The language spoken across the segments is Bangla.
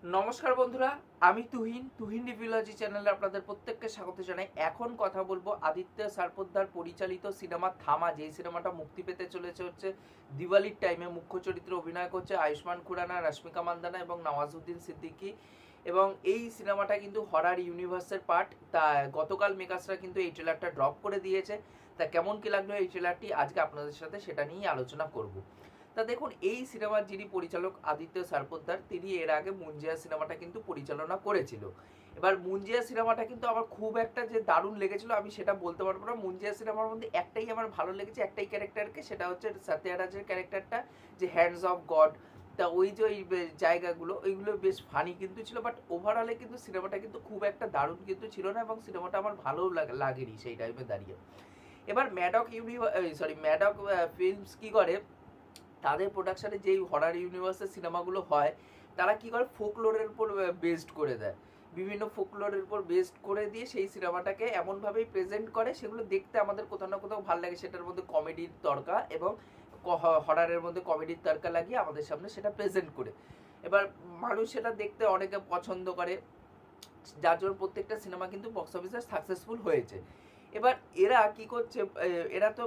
নমস্কার বন্ধুরা, আমি তুহিন রিভিউলজি চ্যানেলে আপনাদের প্রত্যেককে স্বাগত জানাই। এখন কথা বলবো আদিত্য সারপোদ্দার পরিচালিত সিনেমা থামা, যেই সিনেমাটা মুক্তি পেতে চলেছে হচ্ছে দিওয়ালির টাইমে। মুখ্য চরিত্রে অভিনয় করছে আয়ুষ্মান খুরানা, রশ্মিকা মান্দানা এবং নওয়াজুদ্দিন সিদ্দিকী। এবং এই সিনেমাটা কিন্তু হরার ইউনিভার্সের পার্ট। তা গতকাল মেকার্সরা কিন্তু এই ট্রেলারটা ড্রপ করে দিয়েছে। তা কেমন কি লাগলো এই ট্রেলারটি, আজকে আপনাদের সাথে সেটা নিয়েই আলোচনা করব। তা দেখুন, এই সিনেমার যিনি পরিচালক আদিত্য সারপোদ্দার, তিনি এর আগে মুঞ্জিয়া সিনেমাটা কিন্তু পরিচালনা করেছিল। এবার মুঞ্জিয়া সিনেমাটা কিন্তু আমার খুব একটা যে দারুণ লেগেছিল আমি সেটা বলতে পারবো না। মুঞ্জিয়া সিনেমার মধ্যে একটাই আমার ভালো লেগেছে, একটাই ক্যারেক্টারকে, সেটা হচ্ছে সত্যরাজের ক্যারেক্টারটা, যে হ্যান্ডস অফ গড। তা ওই যে ওই জায়গাগুলো ওইগুলো বেশ ফানি কিন্তু ছিল, বাট ওভারঅলে কিন্তু সিনেমাটা কিন্তু খুব একটা দারুণ কিন্তু ছিল না, এবং সিনেমাটা আমার ভালো লাগেনি সেই টাইমে দাঁড়িয়ে। এবার ম্যাডক ফিল্মস কি করে, তাদের প্রোডাকশানে যেই হরার ইউনিভার্সের সিনেমাগুলো হয়, তারা কি করে ফোকলোরের উপর বেসড করে দেয়, বিভিন্ন ফোকলোরের উপর বেসড করে দিয়ে সেই সিনেমাটাকে এমনভাবেই প্রেজেন্ট করে, সেগুলো দেখতে আমাদের কোথাও না কোথাও ভালো লাগে। সেটার মধ্যে কমেডির তড়কা এবং হরারের মধ্যে কমেডির তড়কা লাগিয়ে আমাদের সামনে সেটা প্রেজেন্ট করে। এবার মানুষ সেটা দেখতে অনেকে পছন্দ করে, যার জন্য প্রত্যেকটা সিনেমা কিন্তু বক্স অফিসে সাকসেসফুল হয়েছে। এবার এরা কি করছে, এরা তো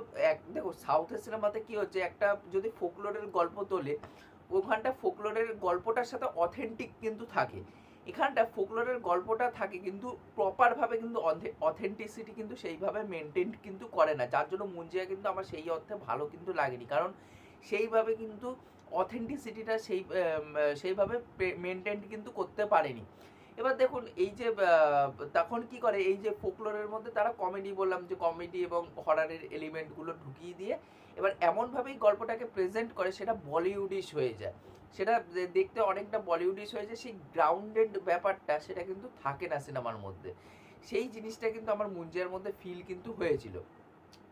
দেখো সাউথের সিনেমাতে কি হচ্ছে, একটা যদি ফোকলোরের গল্প তোলে, ওখানটা ফোকলোরের গল্পটার সাথে অথেন্টিক কিন্তু থাকে। এখানটা ফোকলোরের গল্পটা থাকে কিন্তু প্রপারভাবে কিন্তু অথেন্টিসিটি কিন্তু সেইভাবে মেনটেন কিন্তু করে না, যার জন্য মুঞ্জিয়া কিন্তু আমার সেই অর্থে ভালো কিন্তু লাগেনি, কারণ সেইভাবে কিন্তু অথেন্টিসিটিটা সেইভাবে মেনটেন কিন্তু করতে পারেনি। এবার দেখুন, এই যে তখন কি করে, এই যে ফোকলোরের মধ্যে তারা কমেডি, বললাম যে কমেডি এবং হরারের এলিমেন্টগুলো ঢুকিয়ে দিয়ে এবার এমনভাবেই গল্পটাকে প্রেজেন্ট করে, সেটা বলিউডিশ হয়ে যায়। সেটা দেখতে অনেকটা বলিউডিশ হয়ে যায়, সেই গ্রাউন্ডেড ব্যাপারটা সেটা কিন্তু থাকে না সিনেমার মধ্যে। সেই জিনিসটা কিন্তু আমার মুঞ্জিয়ার মধ্যে ফিল কিন্তু হয়েছিল।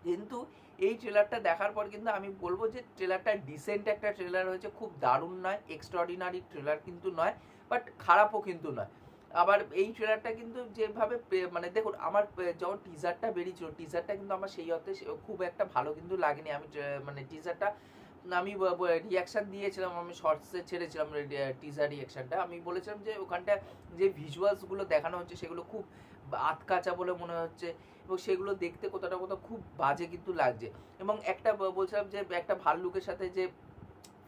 কিন্তু এই ট্রেলারটা দেখার পর কিন্তু আমি বলবো যে ট্রেলারটা ডিসেন্ট একটা ট্রেলার হয়েছে, খুব দারুণ নয়, এক্সট্রাঅর্ডিনারি ট্রেলার কিন্তু নয়, বাট খারাপও কিন্তু নয়। আবার এই ট্রেলারটা কিন্তু যেভাবে মানে দেখুন, আমার যখন টিজারটা বেরিয়েছিল, টিজারটা কিন্তু আমার সেই অর্থে খুব একটা ভালো কিন্তু লাগেনি। আমি মানে টিজারটা আমি রিয়াকশান দিয়েছিলাম, আমি শর্টসে ছেড়েছিলাম টিজার রিয়াকশানটা। আমি বলেছিলাম যে ওখানটা যে ভিজুয়ালসগুলো দেখানো হচ্ছে সেগুলো খুব আতকাচা বলে মনে হচ্ছে, এবং সেগুলো দেখতে কোথাও না কোথাও খুব বাজে কিন্তু লাগছে। এবং একটা বলছিলাম যে একটা ভাল্লুকের সাথে যে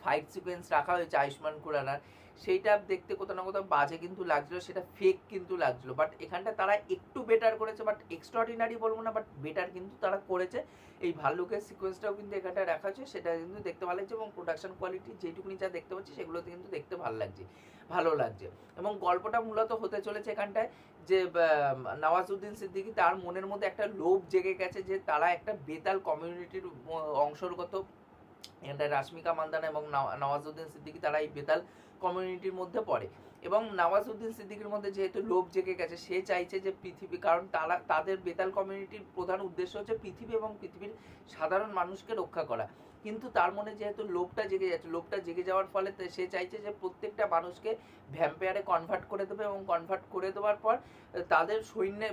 ফাইট সিকোয়েন্স রাখা হয়েছে আয়ুষ্মান খুরানার, সেইটা দেখতে কোথাও না কোথাও বাজে কিন্তু লাগছিল, সেটা ফেক কিন্তু লাগছিল। বাট এখানটা তারা একটু বেটার করেছে, বাট এক্সট্রাঅর্ডিনারি বলবো না, বাট বেটার কিন্তু তারা করেছে। এই ভাল্লুকের সিকোয়েন্সটাও কিন্তু এখানটা রাখা হয়েছে, সেটা কিন্তু দেখতে ভালো লাগছে, এবং প্রোডাকশন কোয়ালিটি যেটুকুনি যা দেখতে পাচ্ছি সেগুলোতে কিন্তু দেখতে ভালো লাগছে। এবং গল্পটা মূলত হতে চলেছে এখানটায় যে নওয়াজুদ্দিন সিদ্দিকী, তার মনের মধ্যে একটা লোভ জেগে গেছে যে তারা একটা বেতাল কমিউনিটির অংশগত, এটা রাশ্মিকা মান্দানা এবং নওয়াজুদ্দিন সিদ্দিকী, তারা এই বেতাল কমিউনিটির মধ্যে পড়ে। এবং নওয়াজুদ্দিন সিদ্দিকীর মধ্যে যেহেতু লোভ জেগে গেছে, সে চাইছে যে পৃথিবী, কারণ তাদের বেতাল কমিউনিটির প্রধান উদ্দেশ্য হচ্ছে পৃথিবী এবং পৃথিবীর সাধারণ মানুষকে রক্ষা করা। কিন্তু তার মনে যেহেতু লোভটা জেগে যাচ্ছে, লোভটা জেগে যাওয়ার ফলে সে চাইছে যে প্রত্যেকটা মানুষকে ভ্যাম্পায়ারে কনভার্ট করে দেবে, এবং কনভার্ট করে দেওয়ার পর তাদের সৈন্যে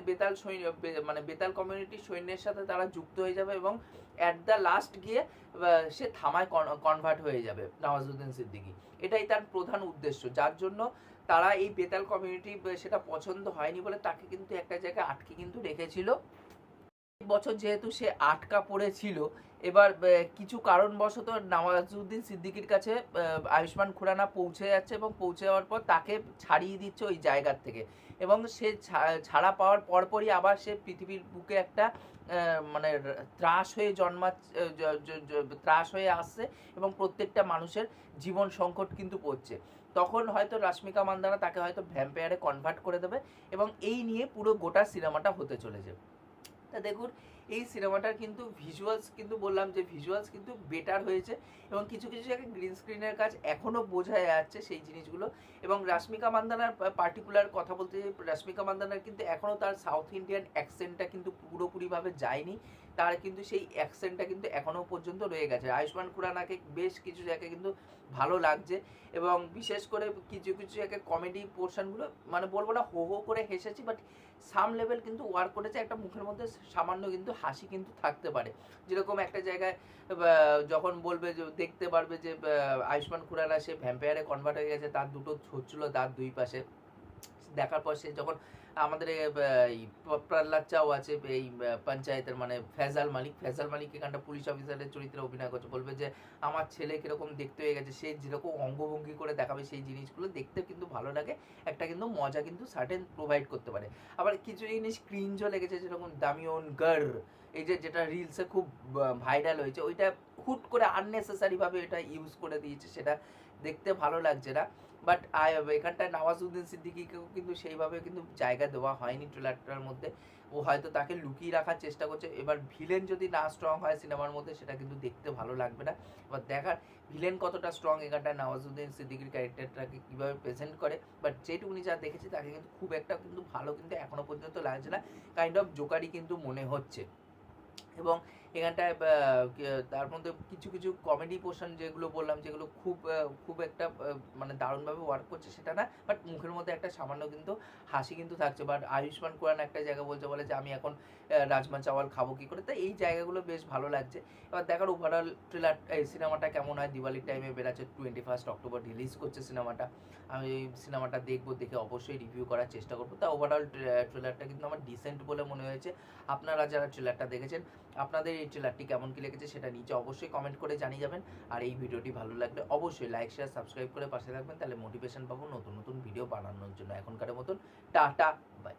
মানে বেতাল কমিউনিটির সৈন্যের সাথে তারা যুক্ত হয়ে যাবে, এবং অ্যাট দ্য লাস্ট গিয়ে সে থামায় কনভার্ট হয়ে যাবে নওয়াজুদ্দিন সিদ্দিকী। এটাই তার প্রধান উদ্দেশ্য, যার জন্য তারা এই বেতাল কমিউনিটি সেটা পছন্দ হয়নি বলে তাকে কিন্তু একটা জায়গায় আটকে কিন্তু রেখেছিল। বছর যেহেতু সে আটকা পড়েছিল, এবার কিছু কারণবশত নওয়াজুদ্দিন সিদ্দিকীর কাছে আয়ুষ্মান খুরানা পৌঁছে যাচ্ছে, এবং পৌঁছে যাওয়ার পর তাকে ছাড়িয়ে দিচ্ছে ওই জায়গার থেকে। এবং সে ছাড়া পাওয়ার পরপরই আবার সে পৃথিবীর বুকে একটা মানে ত্রাস হয়ে ত্রাস হয়ে আসছে, এবং প্রত্যেকটা মানুষের জীবন সংকট কিন্তু পড়ছে। তখন হয়তো রশ্মিকা মান্দানা তাকে হয়তো ভ্যাম্পায়ারে কনভার্ট করে দেবে, এবং এই নিয়ে পুরো গোটা সিনেমাটা হতে চলেছে। তা দেখুন, এই সিনেমাটার কিন্তু ভিজুয়ালস কিন্তু বললাম যে ভিজুয়ালস কিন্তু বেটার হয়েছে, এবং কিছু কিছু জায়গায় গ্রিন স্ক্রিনের কাজ এখনও বোঝা যাচ্ছে সেই জিনিসগুলো। এবং রশ্মিকা মান্দানার পার্টিকুলার কথা বলতে, রশ্মিকা মান্দানার কিন্তু এখনও তার সাউথ ইন্ডিয়ান অ্যাকসেন্টটা কিন্তু পুরোপুরিভাবে যায়নি, তার কিন্তু সেই অ্যাকসেন্টটা কিন্তু এখনও পর্যন্ত রয়ে গেছে। আয়ুষ্মান খুরানাকে বেশ কিছু জায়গায় কিন্তু ভালো লাগছে, এবং বিশেষ করে কিছু কিছু জায়গায় কমেডি পোর্শনগুলো, মানে বলবো না হো হো করে হেসেছি, বাট সাম লেভেল কিন্তু ওয়ার্ক করেছে, একটা মুখের মধ্যে সামান্য কিন্তু হাসি কিন্তু থাকতে পারে। যেরকম একটা জায়গায় যখন বলবে যে দেখতে পারবে যে আয়ুষ্মান খুরানা সে ভ্যাম্পায়ারে কনভার্ট হয়ে গেছে, তার দুটো হচ্ছিল দাঁত দুই পাশে, দেখার পর সে যখন আমাদের এই প্রহ্লাদ চাও আছে এই পঞ্চায়েতের মানে ফেজাল মালিক এখানটা পুলিশ অফিসারের চরিত্রে অভিনয় করছে, বলবে যে আমার ছেলে কিরকম দেখতে হয়ে গেছে, সে যেরকম অঙ্গভঙ্গি করে দেখাবে সেই জিনিসগুলো দেখতে কিন্তু ভালো লাগে, একটা কিন্তু মজা কিন্তু সার্টেন প্রোভাইড করতে পারে। আবার কিছু জিনিস ক্রিঞ্জও লেগেছে, যেরকম দামিয়ন গর, এই যে যেটা রিলসে খুব ভাইরাল হয়েছে, ওইটা হুট করে আননেসেসারি ভাবে এটা ইউজ করে দিয়েছে, সেটা দেখতে ভালো লাগছে না। বাট এখানটায় নওয়াজুদ্দিন সিদ্দিকীকেও কিন্তু সেইভাবে কিন্তু জায়গা দেওয়া হয়নি ট্রেলারটার মধ্যে, ও হয়তো তাকে লুকিয়ে রাখার চেষ্টা করছে। এবার ভিলেন যদি না স্ট্রং হয় সিনেমার মধ্যে, সেটা কিন্তু দেখতে ভালো লাগবে না। এবার দেখার ভিলেন কতটা স্ট্রং এখানটায় নওয়াজুদ্দিন সিদ্দিকীর ক্যারেক্টারটাকে কীভাবে প্রেজেন্ট করে। বাট যেটুকুনি যা দেখেছি তাকে কিন্তু খুব একটা কিন্তু ভালো কিন্তু এখনো পর্যন্ত লাগছে না, কাইন্ড অফ জোকারি কিন্তু মনে হচ্ছে। এবং এখানটায় তার মধ্যে কিছু কিছু কমেডি পোর্শন যেগুলো বললাম, যেগুলো খুব একটা মানে দারুণভাবে ওয়ার্ক করছে সেটা না, বাট মুখের মধ্যে একটা সামান্য কিন্তু হাসি কিন্তু থাকছে। বাট আয়ুষ্মান খুরানা একটা জায়গা বলে যে আমি এখন রাজমা চাওয়াল খাবো কী করে, তাই এই জায়গাগুলো বেশ ভালো লাগছে। এবার দেখার ওভারঅল ট্রেলার এই সিনেমাটা কেমন হয়। দিওয়ালির টাইমে বেরাচ্ছে, 21 অক্টোবর রিলিজ করছে সিনেমাটা। আমি এই সিনেমাটা দেখবো, দেখে অবশ্যই রিভিউ করার চেষ্টা করবো। তা ওভারঅল ট্রেলারটা কিন্তু আমার ডিসেন্ট বলে মনে হয়েছে। আপনারা যারা ট্রেলারটা দেখেছেন, আপনাদের এই ট্রেলারটি কেমন কি লেগেছে সেটা নিচে অবশ্যই কমেন্ট করে জানিয়ে যাবেন। আর এই ভিডিওটি ভালো লাগলে অবশ্যই লাইক শেয়ার সাবস্ক্রাইব করে পাশে থাকবেন, তাহলে মোটিভেশন পাবো নতুন নতুন ভিডিও বানানোর জন্য। এখনকার মতন টাটা, বাই।